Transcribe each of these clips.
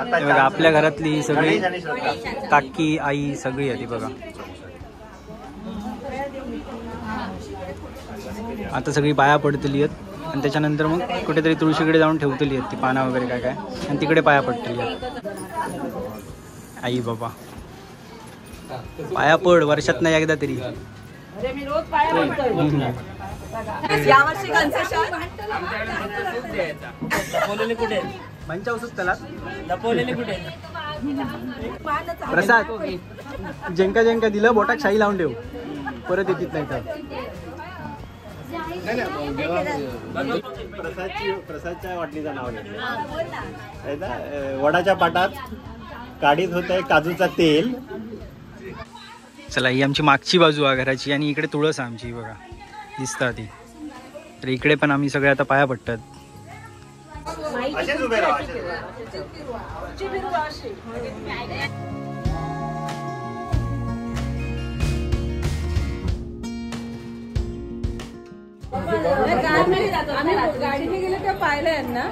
बघा आपल्या घरातली सगळी काकी आई सगळी आहे ती बघा. आता सगळी पाया पडतली आहेत आणि त्याच्यानंतर मग कुठेतरी तुळशीकडे जाऊन ठेवतली आहेत ती पाना वगैरे काय काय आणि तिकडे पाया पडतली आहेत. आई बाबा पाया पड वर्षात नाही एकदा तरी. प्रसाद जेंका जेंका दिलं बोटात शाई लावून ठेव परत येतीत नाही तर. प्रसादच्या वाटणीचं नाव घेतलं. वडाच्या पाटात काढीत होत आहे काजूचा तेल. चला ही आमची मागची बाजू आहे घराची आणि इकडे तुळस आमची बघा दिसता ती. तर इकडे पण आम्ही सगळे आता पाया पडतात. गाडीने गेले तर पाहिलं यांना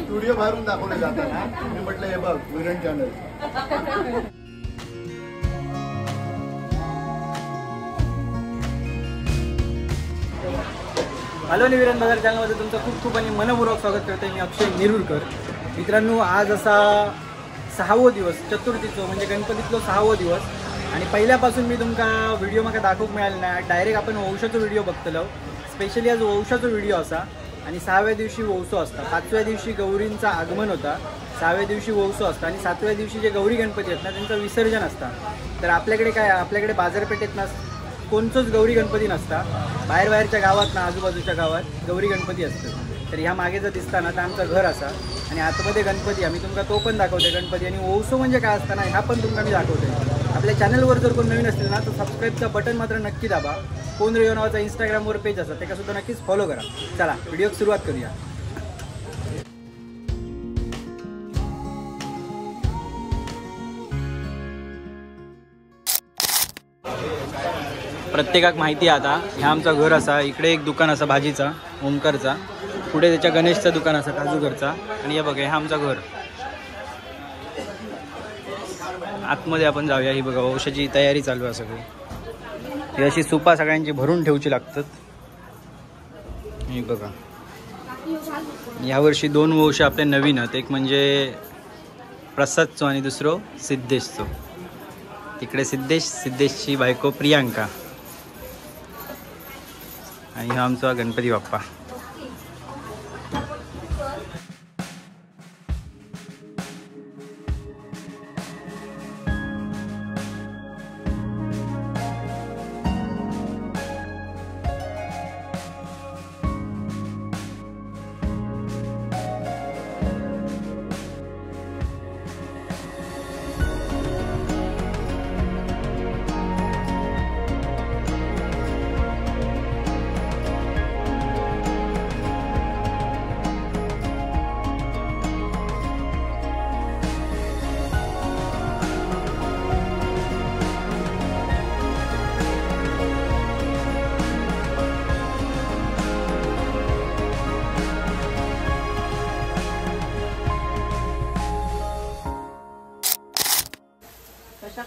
स्टुडिओ बाहेरून दाखवले जाताना मी म्हटलं हे बघ विरण चॅनल. हॅलो विरण बाजार चॅनलमध्ये तुमचं खूप खूप आणि मनपूर्वक स्वागत करते. मी अक्षय निरुरकर. मित्रांनो आज असा 6वं दिवस चतुर्थीचो म्हणजे गणपतीतलो 6वं दिवस आणि पहिल्यापासून मी तुमका व्हिडिओ म्हाका दाखवूक मिळाला नाही. डायरेक्ट आपण वंशाचो व्हिडिओ बघतलो. स्पेशली आज वंशाचो व्हिडिओ असा आणि 6व्या दिवशी वौसो असता. 5व्या दिवशी गौरींचा आगमन होता. 6व्या दिवशी वौसो असता आणि 7व्या दिवशी जे गौरी गणपती आहेत ना त्यांचं विसर्जन असतं. तर आपल्याकडे काय आपल्याकडे बाजारपेठेत ना कोणतंच गौरी गणपती नसता. बाहेरच्या गावात ना आजूबाजूच्या गावात गौरी गणपती असतात. तर ह्या मागे जर दिसता ना तर आमचं घर असा आणि आतमध्ये गणपती आम्ही तुमका तो पण दाखवते गणपती. आणि वौसो म्हणजे काय असतं ना ह्या पण तुमका मी दाखवते. आपल्या चॅनलवर जर कोण नवीन असतील ना तर सबस्क्राईबचं बटन मात्र नक्की दाबा. कोण रेडिओ नावाचा इंस्टाग्रामवर पेज असतं ते सुद्धा नक्कीच फॉलो करा. चला व्हिडिओ सुरुवात करूया. प्रत्येकाक माहिती आहे आता ह्या आमचं घर असा. इकडे एक दुकान असा भाजीचा ओंकारचा. पुढे त्याच्या गणेशचं दुकान असा काजूगरचा. आणि हे बघा हे आमचं घर. आतमध्ये आपण जाऊया. ही बघा वंशाची तयारी चालू आहे सगळी. ही अशी सुपा सगळ्यांची भरून ठेवची लागतात. ही बघा यावर्षी 2 वंश आपले नवीन आहेत. एक म्हणजे प्रसादचो आणि दुसरो सिद्धेशचो. तिकडे सिद्धेशची बायको प्रियांका आणि हा आमचा गणपती बाप्पा.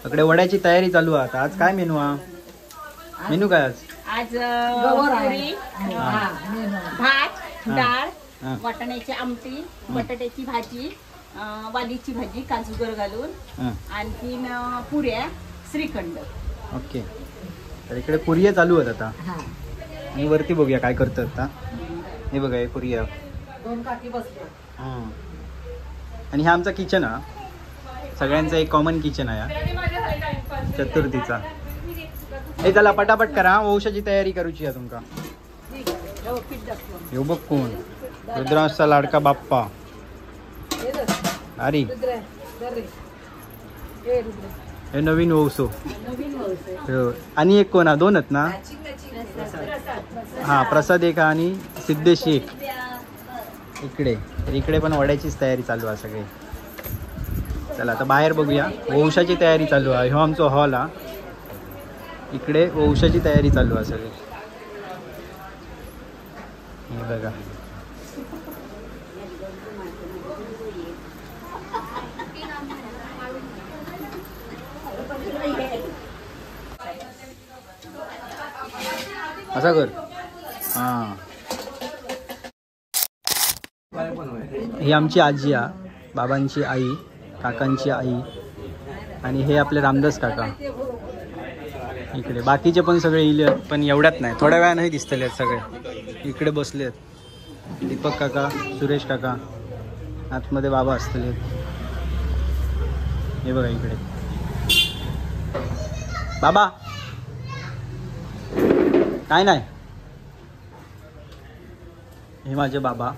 इकडे वड्याची तयारी चालू आहे. आज काय मेनू हा? मेनू काय आज? आज पुरी, भात, डाळ, वाटाण्याची आमटी, बटाट्याची भाजी, वालीची भाजी काजूगर घालून, आणखीन पुऱ्या, श्रीखंड. ओके. तर इकडे पुऱ्या चालू आहेत आता. मी वरती बघूया काय करतात आता. हे बघा हे पुऱ्या 2 काकी बसलो. आणि हा आमचा किचन हा. सगळ्यांचा एक कॉमन किचन आहे चतुर्थीचा. हे चला पटापट करा. वंशाची तयारी करूची आहे तुमका. यो बघ कोण रुद्रांचा लाडका बाप्पा. अरे हे नवीन वौसो. आणि एक कोण 2 आहेत ना. हा प्रसाद एक आणि सिद्धेश एक. इकडे पण वड्याचीच तयारी चालू आहे सगळी. चला आता बाहेर बघूया. वंशाची तयारी चालू आहे. ह्यो आमचा हॉल हा. इकडे वंशाची तयारी चालू आहे सगळी. हे बघा असा कर. हां, ही आमची आजी आ, बाबांची आई, काकांची आई, आणि हे आपले रामदास काका. इकडे बाकीचे पण सगळे इले, पण एवढ्यात नाही, थोड्या वेळाने दिसतले आहेत सगळे. इकडे बसले आहेत दीपक काका, सुरेश काका, आतमध्ये बाबा असतले. हे बघा इकडे बाबा. काय नाही, हे माझे बाबा.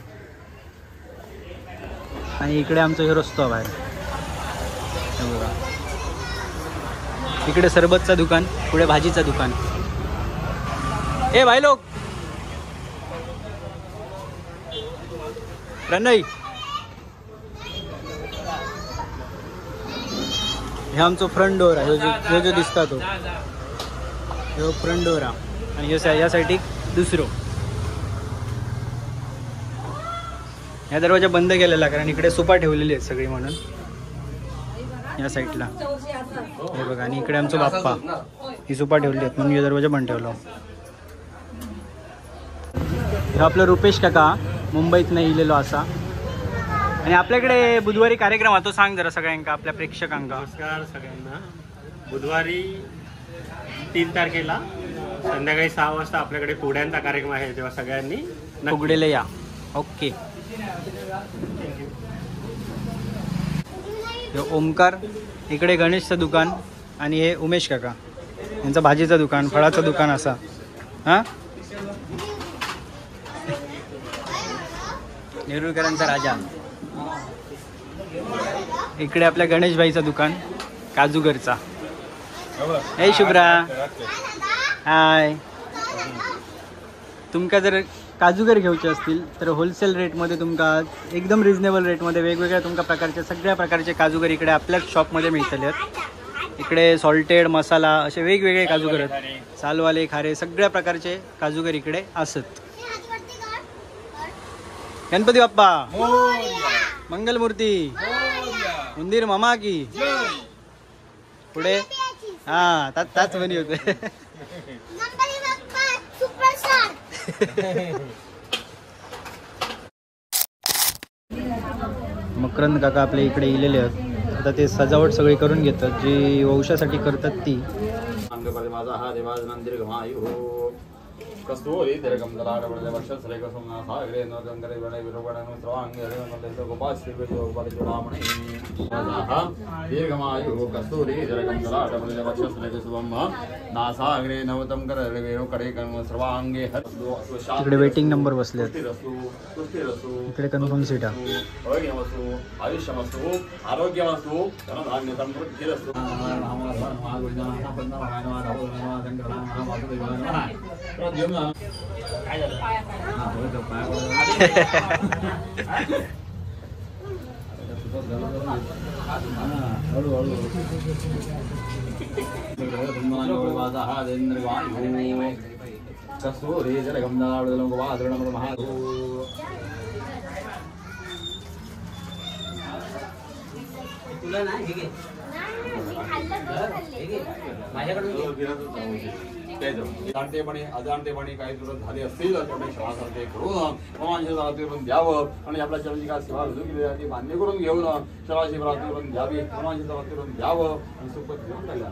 आणि इकडे आमचं हे रस्तो बाहेर. हे बघा इकडे सरबतचं दुकान, पुढे भाजीचं दुकान. ए भाई लोक, प्रणय, हे आमचं फ्रंट डोअर आहे. ह्यो जो दिसता तो ह्यो फ्रंट डोअर आहे. आणि या साईड दुसरो. या दरवाजा बंद केलेला कारण इकडे सोफा ठेवलेली आहेत सगळी म्हणून. या साईडला हे बघा. आणि इकडे आमचं बाप्पा, ही सोफा ठेवली आहेत म्हणून या दरवाजा बंद ठेवला. हे आपलं रुपेश काका, मुंबईत नाही इलेलो असा. आणि आपल्याकडे बुधवारी कार्यक्रम आहे, तो सांग जरा सगळ्यांका, आपल्या प्रेक्षकांका. नमस्कार सगळ्यांना. बुधवारी 3 तारखेला संध्याकाळी 6 वाजता आपल्याकडे पोड्यांचा कार्यक्रम आहे, तेव्हा सगळ्यांनी उघडेले या. ओके. ओमकार, इकडे गणेशचं दुकान, आणि हे उमेश काका यांचं भाजीचं दुकान, फळाचं दुकान असा. हां, नेरुरकरांचा राजा. इकडे आपल्या गणेशभाईचं दुकान, काजूगरचा. हे शुभ्रा, हाय. तुमका जर काजूगर घेऊचे असतील तर होलसेल रेटमध्ये तुमका एकदम रिजनेबल रेटमध्ये वेगवेगळ्या तुमका प्रकारचे सगळ्या प्रकारचे काजूगर इकडे आपल्याच शॉपमध्ये मिळतले आहेत. इकडे सॉल्टेड, मसाला असे वेगवेगळे काजूगर आहेत, सालवाले, खारे, सगळ्या प्रकारचे काजूगर इकडे असत. गणपती बाप्पा, मंगलमूर्ती, मंदिर मामा की पुढे. हा, ताच म्हणी होते. मकरंद काका आपल्या इकडे इलेले आहेत. आता ते सजावट सगळी करून घेतात जी वंशासाठी करतात ती. माझा हा देवाज मंदिर घमायु कस्तूरी दीर्घम दलाडवळे वर्षश्रेय कसुना सागरे नोदंगरे वणे विरोगणनु त्रवांगे रेवनले गोपाल श्री गोपाल चूड़ामणि माझा दीर्घमायु कस्तूरी दीर्घम दलाडवळे वर्षश्रेय कसुम नासागरे नवतम कर रेवेणु कडे कन सर्वांगे इकडे वेटिंग नंबर बसलेत. इकडे कन्फर्म सीट आहे. आयुष्यमस्तु आरोग्यमस्तु धनधान्य समृद्धिरस्तु तुला नाही घे जाणतेपणे अजाणतेपणे काही तुरंत झाले असतील तर ते क्षमासारखे करून प्रमाणशिवरात्रीवरून द्यावं आणि आपल्या चरणी काय सेवा रुजू केली जाते मान्य करून घेऊन शिवरात्रीवरून द्यावी, प्रमाणशिवरात्रीवरून द्यावं आणि सुखपत घेऊन टाकलं.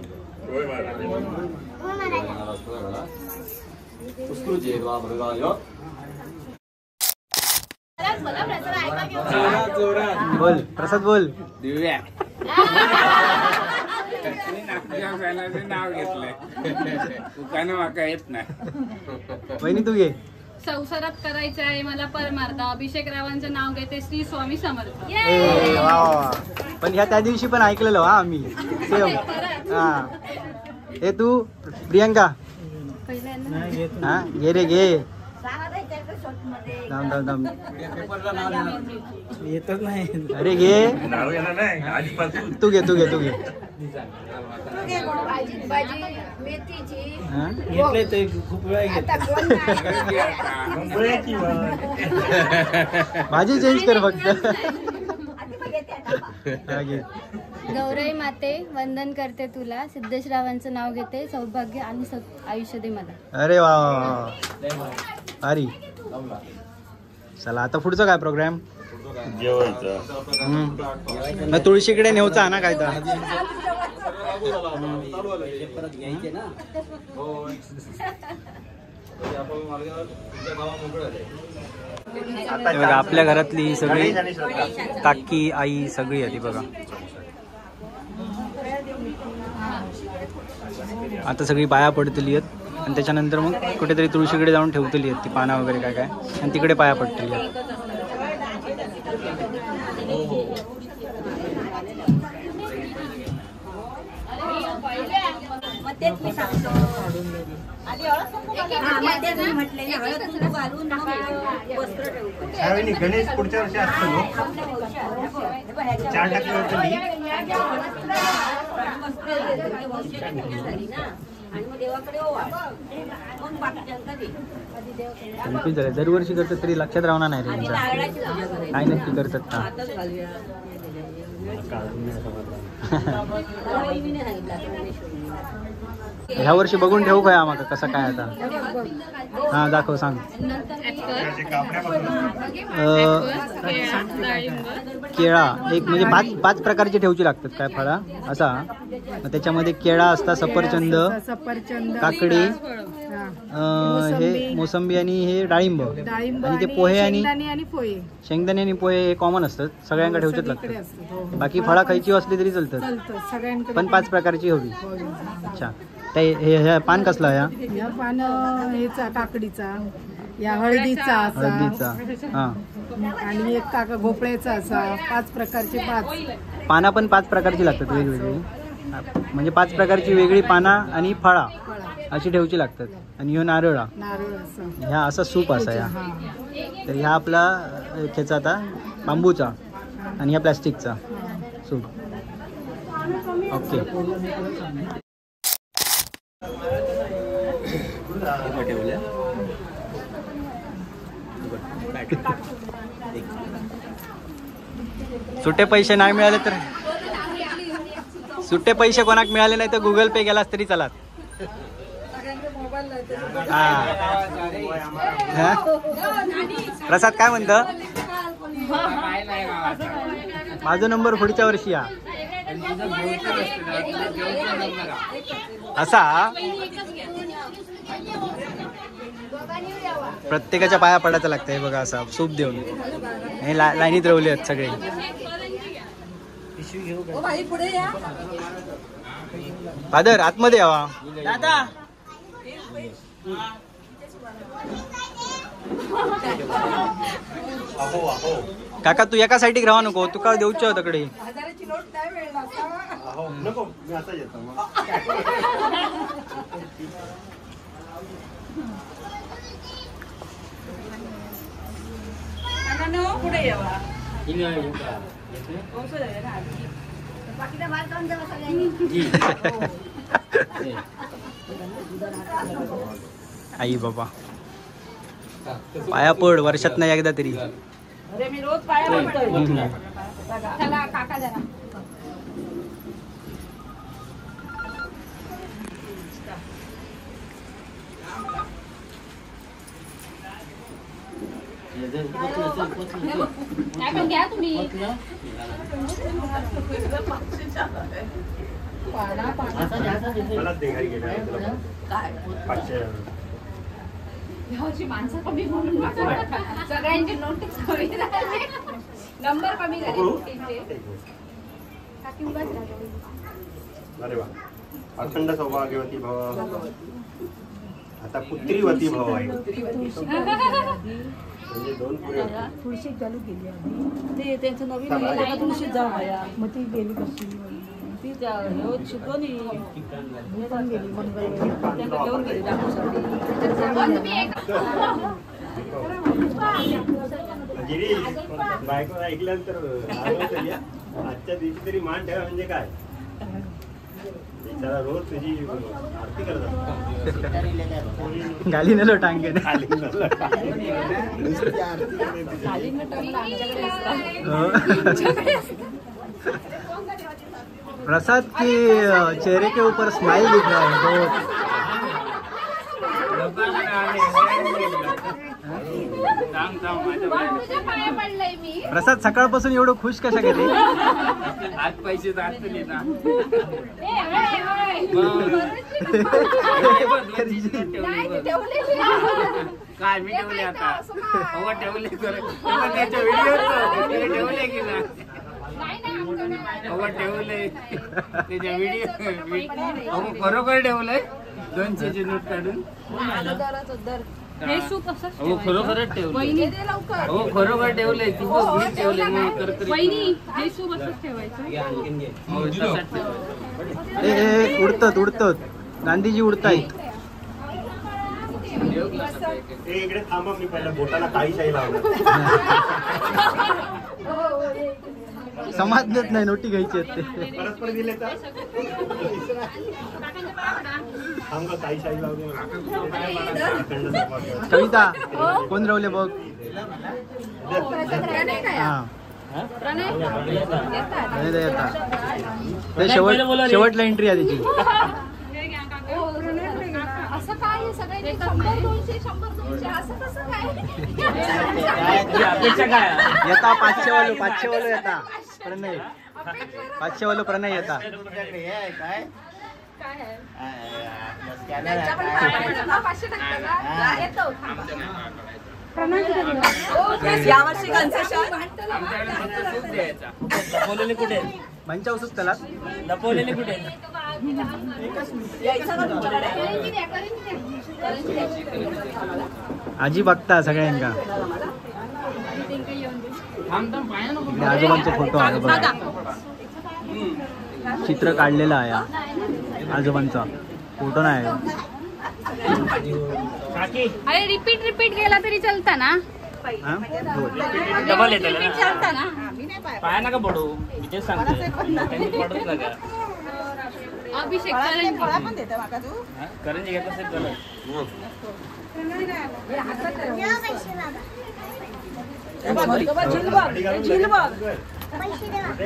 बोल प्रसाद, बोल. दिव्या नाव घेतलंय दुकान माका येत नाही. वहिनी तू घे. संसारात करायचं आहे मला परमार्थ. अभिषेक रावांचं नाव घेते श्री स्वामी समर्थ. ए वा वा. पण ह्या त्या दिवशी पण ऐकलेलो हा आम्ही सेम. हा, हे तू प्रियंका हा घे रे घे. थांब थांब थांब, येतच नाही. अरे घे, तू घे तू घे तू घे. घेतले ते खूप वेळा भाजी चेंज कर फक्त. घे. गौराई माते वंदन करते तुला, सिद्धेश्वरावांचं नाव घेते, सौभाग्य आणि आयुष्य दे मला. अरे वा अरे चला आता पुढचं काय प्रोग्राम? मग तुळशीकडे नेवचा ना काय तर. बघा आपल्या घरातली सगळी काकी आई सगळी आहे ती बघा. आता सगळी पाया पडतली आहेत आणि त्याच्यानंतर मग कुठेतरी तुळशीकडे जाऊन ठेवतली आहेत ती पाना वगैरे काय काय आणि तिकडे पाया पडतली आहेत. गणेश पुढच्या वर्षी असतो दरवर्षी करतात तरी लक्षात राहणार नाही रे तुमचा काय नक्की करतात का. ह्या वर्षी बघून ठेवू काय आम्हाला कसं काय आता. हा दाखव सांग. केळा एक म्हणजे पाच प्रकारचे ठेवची लागतात काय फळा असा. मग त्याच्यामध्ये केळा असता, सफरचंद, काकडी, हे मोसंबी आणि हे डाळिंब आणि ते पोहे आणि शेंगदाणे आणि पोहे हे कॉमन असतात सगळ्यांना ठेवचेच लागतात. बाकी फळा खायची असली तरी चालतात पण 5 प्रकारची हवी. अच्छा हे पान कसला या पान ह्याचा काकडीचा, या हळदीचा हा आणि एक काका भोपळ्याचा असा. 5 प्रकारचे 5 पाना पण 5 प्रकारची लागतात वेगवेगळी. म्हणजे 5 प्रकारची वेगळी पाना आणि फळा अशी ठेवची लागतात. आणि ह्यो नारळा ह्या असा सूप असा या. तर ह्या आपला ह्याचा आता बांबूचा आणि ह्या प्लॅस्टिकचा सूप. ओके सुट्टे पैसे नाही मिळाले तर सुट्टे पैसे कोणाक मिळाले नाही तर गुगल पे केलास तरी चलात. प्रसाद काय म्हणतं? माझा नंबर पुढच्या वर्षी या असा. प्रत्येकाच्या पाया पडायचं लागतंय बघा असा सूप देऊन. हे लाईनीत रवले आहेत सगळे. फादर आतमध्ये यावा. दादा काका तू एका साईडीक राहा नको, तुका देऊच तकडे. आई बाबा पाया पड वर्षात नाही एकदा तरी. अरे मी रोज पाया पडतोय. चला काका जरा पण घ्या तुम्ही. माणसं कमी म्हणून सगळ्यांची नोटीस कमी झाली, नंबर कमी झाले. अरे वा. अखंड सौभाग्यवती भव. आता पुत्रीवती भव आहे म्हणजे 2 पुरी. तुळशीत चालू केली ते त्यांचं नवीन तुळशीत जाऊन आया मग ती गेली कशी ती त्या शिकवणी पण गेली त्यांना घेऊन गेली दाखवसाठी. बायको ऐकल्यानंतर आजच्या दिवशी तरी मान ठेवा म्हणजे काय. त्याला रोज तुझी आरती करत गाली नलो टांगे प्रसाद के चेहरे के ऊपर स्माइल दिख रहा है बहुत. तुझ्या पाया पडलंय मी. प्रसाद सकाळपासून एवढं खुश कशा गेले? आज पैसे दाखवले ना. नाही ते ठेवलेली आहे. काय मी ठेवले आता अहो ठेवले त्याच्या व्हिडिओ ठेवले की ना नाही नाही आमचं नाही. अहो ठेवले त्याच्या व्हिडिओ अहो खरोखर ठेवलंय 200ची नोट काढून. हे सूप असं अहो खरोखरच ठेवलंय. दे दे लवकर. अहो खरोखर ठेवलंय तिथं मी ठेवले मग करकरी. वहिनी हे सूप असंच ठेवायचं. हो तसंच ठेवलं. ए उडतात गांधीजी उडतायत. इकडे थांबा मी पहिला बोटाला काही शाही लावलं. समजत नाही नोटी घ्यायची आहेत ते. परस्पर दिले तर थांबा काही शाही लावली. कविता कोण रावले बघ. हा शेवटला एंट्री आहे त्याची. असं काय सगळ्यांनी 100 200 100 200 असं कसं काय? येता 500 वालो येता प्रणय 500 वालो प्रणय येता. यावर्षी कन्सेशन बोलले कुठे मंचा उसुक त्याला लपवलेले कुठे. आजी बघता सगळ्यांका. इकडे आजोबांचा फोटो आहे बघा. चित्र काढलेला आहे आजोबांचा फोटो नाही आहे. अरे रिपीट गेला तरी चलता ना. हा? हो. डबल येते रिपीट चलता ना. पाया नका पडू मी तेच सांगते त्यांनी पडूच नका. अभिषेक करंजी घेत असेल चला.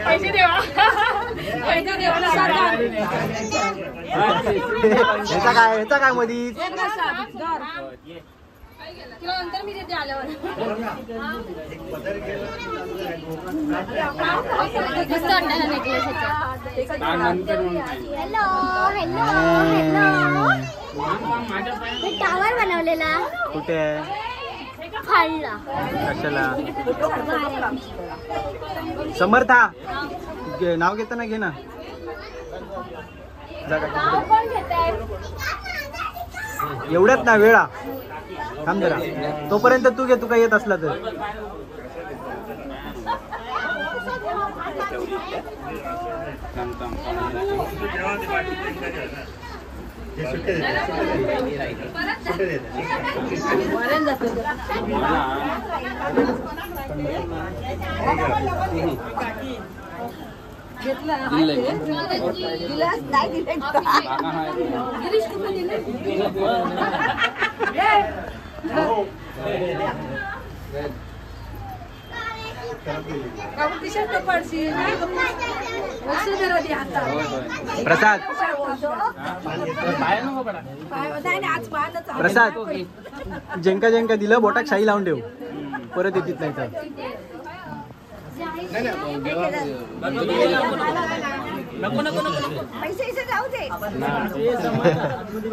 पैसे देवा. याचा काय मधी तुला नंतर मी देते आल्यावर. मस्त वाटतं नेकलेस नंतर टावर बनवलेला कुठे फाडला. कशाला समर्था नाव घेताना घे ना. एवढ्यात ना वेळा थांब जरा. तोपर्यंत तू घे तू काय येत असला तर. प्रसाद प्रसाद जेंका दिलं बोटात शाई लावून ठेव परत येत नाही तर.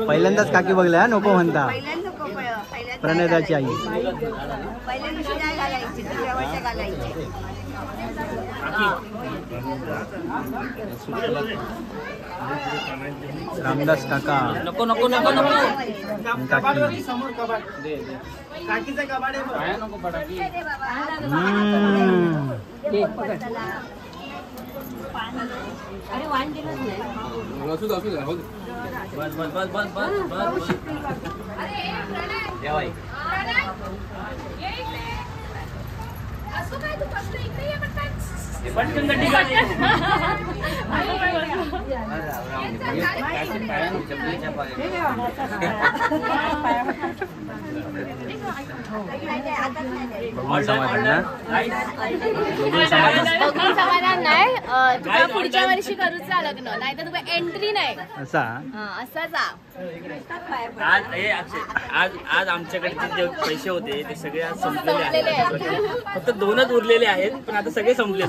पहिल्यांदाच काकी बघल्या नको म्हणता. प्रणयदाची आई रामदास काका नको नको नको नको काकीचा कबाड पाया नको पडा की. अरे वाण दिलंच नाही. असू दे बस बस बस बस बस बस. प्रणय ये इकडे. असं काय तू कसं इकडे ये म्हणतात. पटकन गड्डी काढ. पाया समाधान नाही तुला पुढच्या वर्षी करूचा लग्न नाही तर तुला एंट्री नाही असा असा जा. आज आमच्याकडे जे पैसे होते ते सगळे आज संपलेले आहेत. फक्त 2च उरलेले आहेत पण आता सगळे संपले.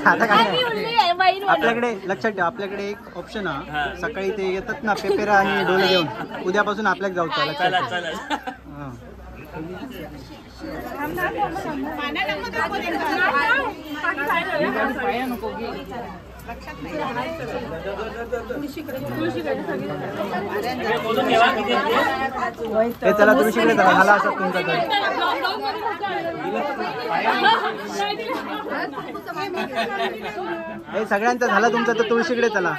आपल्याकडे लक्षात ठेवा आपल्याकडे एक ऑप्शन हा सकाळी ते येतात ना पेपेरा आणि डोले घेऊन उद्यापासून आपल्याक जाऊचा लक्षात ठेवा. चला तुळशीकडे चला झाला असं तुमचा हे सगळ्यांचा झाला तुमचा तर तुळशीकडे चला.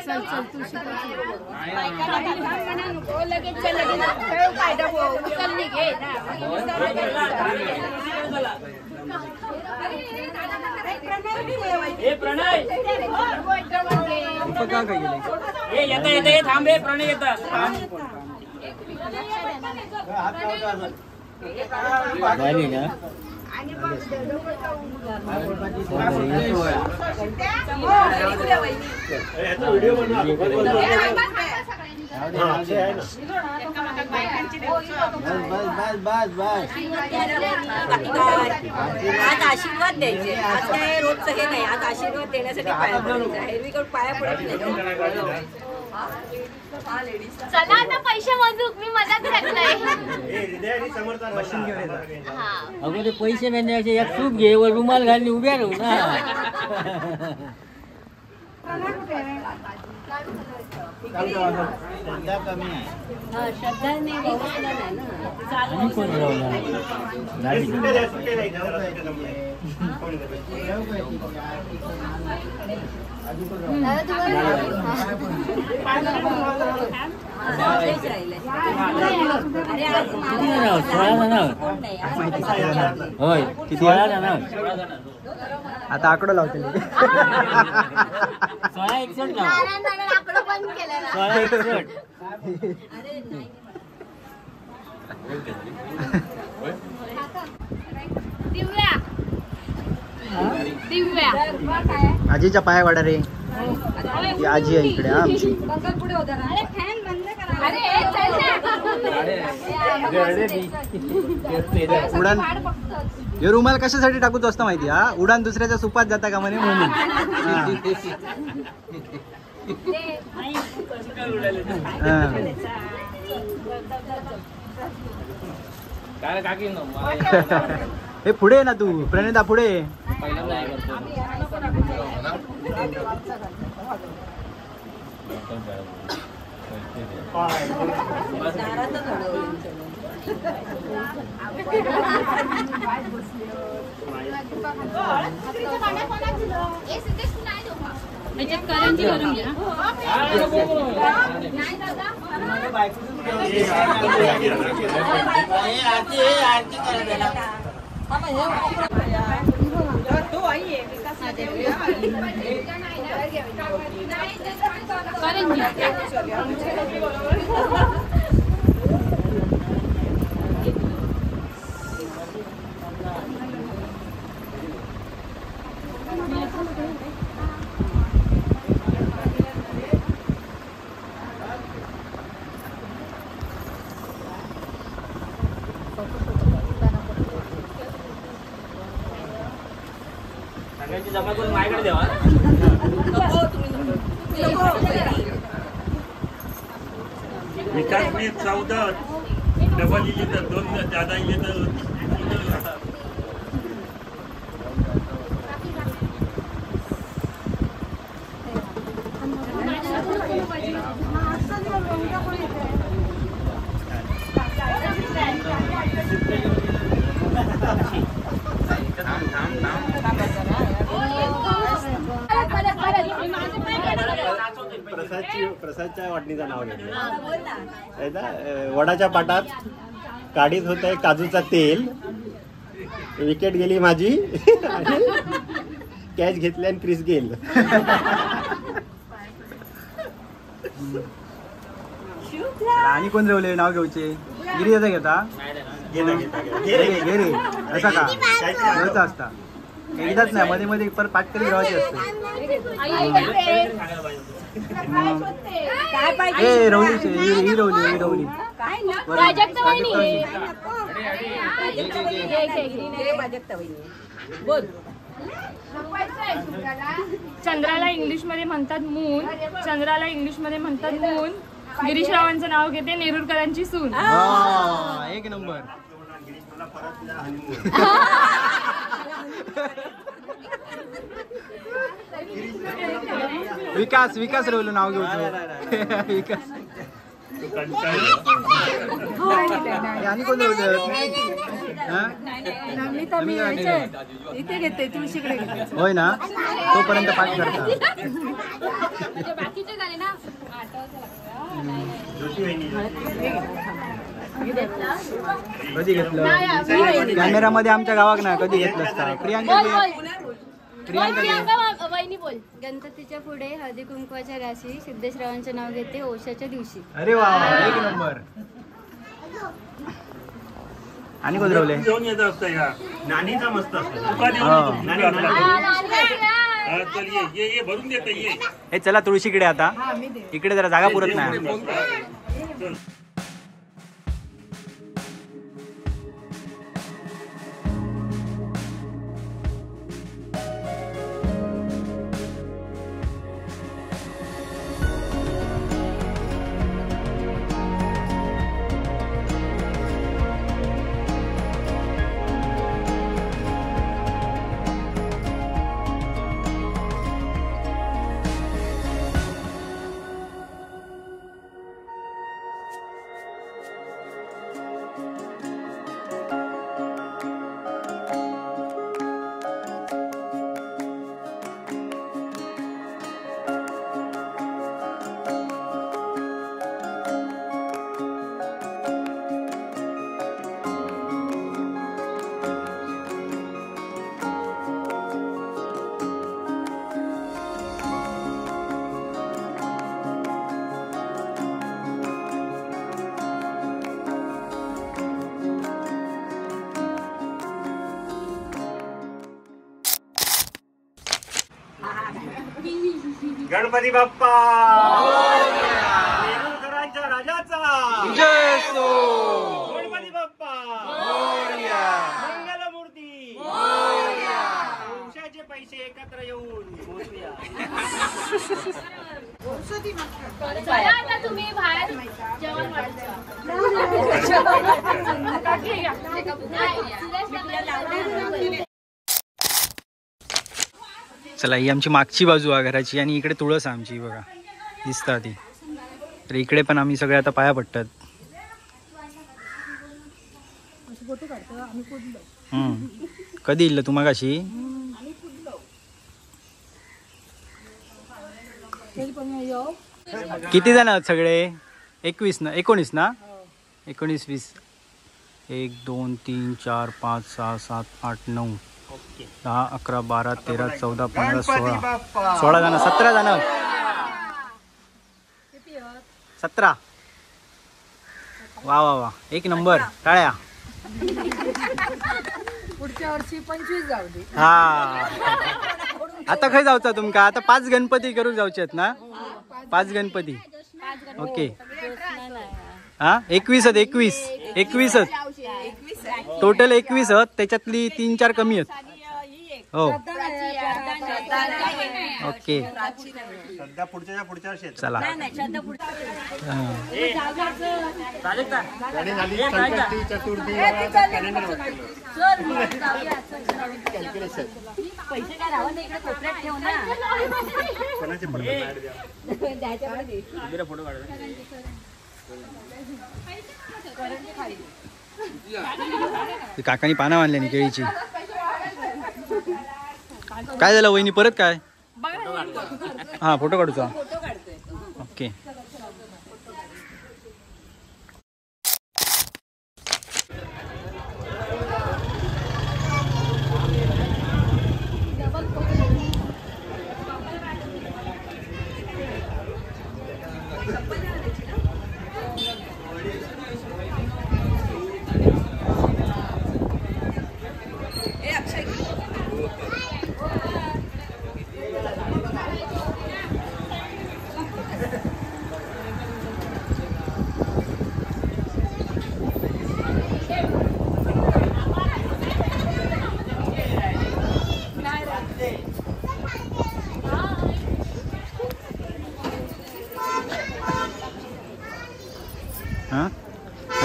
येता थांबे प्रणय येता. आज आशीर्वाद द्यायचे. आज काय रोजचं हे नाही. आज आशीर्वाद देण्यासाठी पाया पडायचा. एरवी पाया पडत नाही. चला आता पैसे मोजू मी मजाक घातलाय. अगो ते पैसे नाही एक सूप घे व रुमाल घालून उभ्या राहू ना. होय किती आता आकडं लावते. 1661 आकडं बंद केलं ना. 1661 दिव्या दिव्या आजीच्या पाया वाडा रे. ही आजी आहे इकडे आमची. उडान हे रुमाल कशासाठी टाकूच असतं माहिती हा उडान दुसऱ्याच्या सुपात जाता का म्हणे म्हणून. हे पुढे ना तू प्रणिता पुढे. करंजी करून घ्या. सगळ्यांची जमा करून माझ्याकडे द्यावा. विकास मी 14 डबल इले तर 2 ज्यादा इले तर प्रसादच्या वाटणीचं नाव घेतलं. वडाच्या पाटात काढीत होत आहे काजूचा तेल. विकेट गेली माझी. कॅच घेतली आणि क्रिस गेल. आणि कोण रवले नाव घेऊचे गिरी याचा घेता घे रे असा का घ्यायचा असता एकदाच नाही मध्ये मध्ये परत पाठ करी राहायची असते ए रवलीचे ही रवली चंद्राला इंग्लिश मध्ये म्हणतात मून. चंद्राला इंग्लिश मध्ये म्हणतात मून. गिरीश रावांचं नाव घेते नेरुरकरांची सून. एक नंबर. विकास रवलं नाव घेऊ विकास आणि कोण इथे घेते तुळशीकडे होय ना तोपर्यंत पाठ करता कधी घेतलं कॅमेरामध्ये आमच्या गावात ना कधी घेतलं असता प्रियांका गणपतीच्या पुढे हळदी कुंकवाच्या राशी सिद्धेश्वरावांचे नाव घेते ओशाच्या दिवशी. अरे वा एक नंबर. आणि कोण रवले नानीचा मस्त हे चला तुळशीकडे आता इकडे जरा जागा पुरत नाही. गणपती बाप्पा नेरुरकरांच्या राजाचा जय असो. गणपती बाप्पा मंगलमूर्ती वंशाचे पैसे एकत्र येऊन चला आता तुम्ही बाहेर जेवण वाढचा. चला ही आमची मागची बाजू आहे घराची आणि इकडे तुळस आहे आमची बघा दिसता ती. तर इकडे पण आम्ही सगळे आता पाया पडतात. कधी इल्ल तुम्हाला कशी किती जण आहात सगळे 21 ना 19 ना 19 20 1 2 3 4 5 6 7 8 9 10 11 12 13 14 15 16 जण 17 जण 17. वा वा वा एक नंबर टाळ्या. पुढच्या वर्षी 25 जाऊ दे. हा आता खय जाऊचा तुमका आता 5 गणपती करू जाऊचे आहेत ना 5 गणपती. ओके हा 21 टोटल 21 आहेत त्याच्यातली 3-4 कमी आहेत. हो ओके सध्या पुढच्या वर्षी चला. पैसे काय राहून दे, इकडे कोपऱ्यात ठेव ना. काकानी पानं आणली केळीची. काय झालं वहिनी परत काय हा फोटो काढूचा. ओके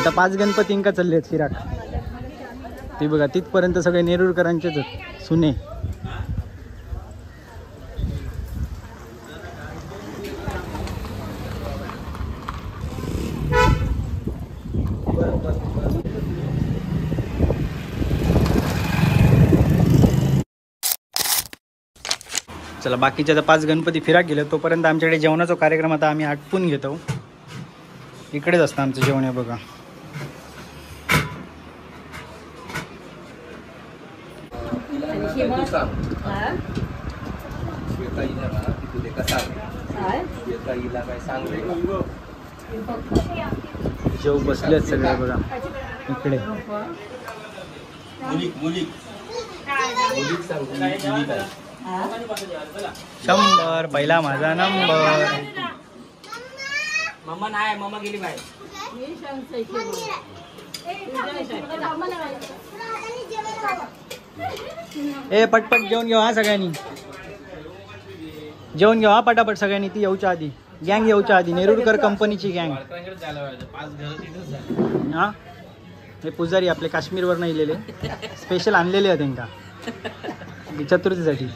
आता 5 गणपती इंका चालले आहेत फिराक. ते बघा तिथपर्यंत सगळे नेरुरकरांचेच सुने. चला बाकीचे आता 5 गणपती फिराक गेले तोपर्यंत आमच्याकडे जेवणाचा कार्यक्रम आता आम्ही आटपून घेतो. इकडेच असतं आमचं जेवण आहे बघा. जेव बसलेत सगळे बघा इकडे. शंभर पहिला माझा नंबर. मम्मा नाही, मम्मा गेली बाहेर. ए पटपट जेवण घेऊ हा सगळ्यांनी. जेवण घेऊ हा पटापट सगळ्यांनी. ती येऊच्या आधी गँग येऊच्या आधी नेरुरकर कंपनीची गँग. हा हे पुजारी आपले काश्मीरवरनं इलेले स्पेशल आणलेले आहेत त्यांना चतुर्थीसाठी.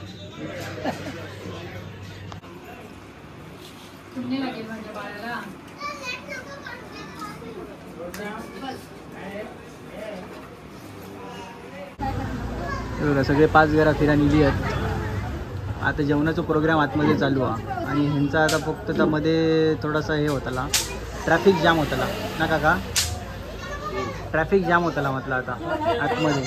सगळे 5 घरा फिरा निघली आहेत. आता जेवणाचा प्रोग्राम आतमध्ये चालू आहे आणि ह्यांचा आता फक्त त्यामध्ये थोडासा हे होताला ट्रॅफिक जाम होताला ना काका. ट्रॅफिक जाम होताला म्हटलं आता आतमध्ये.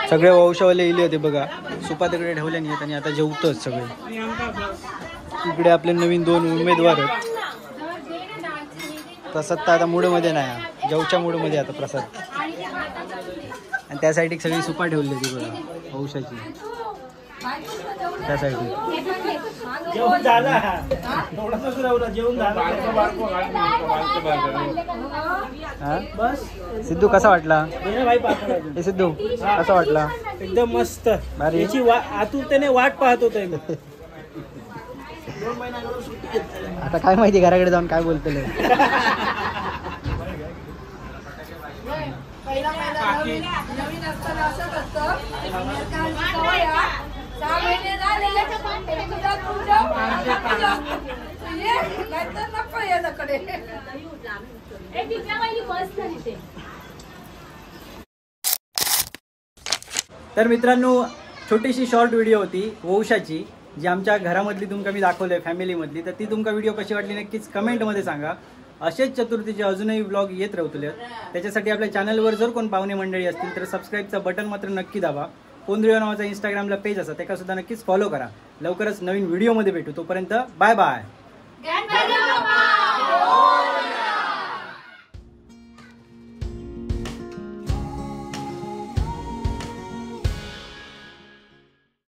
सगळे वंशावाले इले होते बघा. सुपा तिकडे ठेवले नाही आणि आता जेवतोच सगळे. इकडे आपले नवीन 2 उमेदवार आहेत. प्रसाद तर आता मूडमध्ये नाही, जेवच्या मूडमध्ये आता प्रसाद. आणि त्यासाठी सगळी सुपा ठेवली होती बघा वंशाची. त्यासाठी सिद्धू कसा वाटला? हे सिद्धू कसा वाटला? एकदम मस्त. याची आतुरतेने वाट पाहत होतो. आता काय माहिती घराकडे जाऊन काय बोलतो. नवीन असताना असंच असतं. 6 महिने झाले नको याच्याकडे. तर मित्रांनो छोटीशी शॉर्ट व्हिडिओ होती वंशाची जी आमच्या घरामधली तुमका मी दाखवली फॅमिलीमधली. तर ती तुमका व्हिडिओ कशी वाटली नक्कीच कमेंटमध्ये सांगा. असेच चतुर्थीचे अजूनही व्लॉग येत राहतले. त्याच्यासाठी आपल्या चॅनलवर जर कोण पाहुणे मंडळी असतील तर सबस्क्राईबचा बटन मात्र नक्की दाबा. पोंद्रिओ नावाचा इंस्टाग्रामला पेज असा त्याला सुद्धा नक्कीच फॉलो करा. लवकरच नवीन व्हिडिओमध्ये भेटू. तोपर्यंत बाय बाय.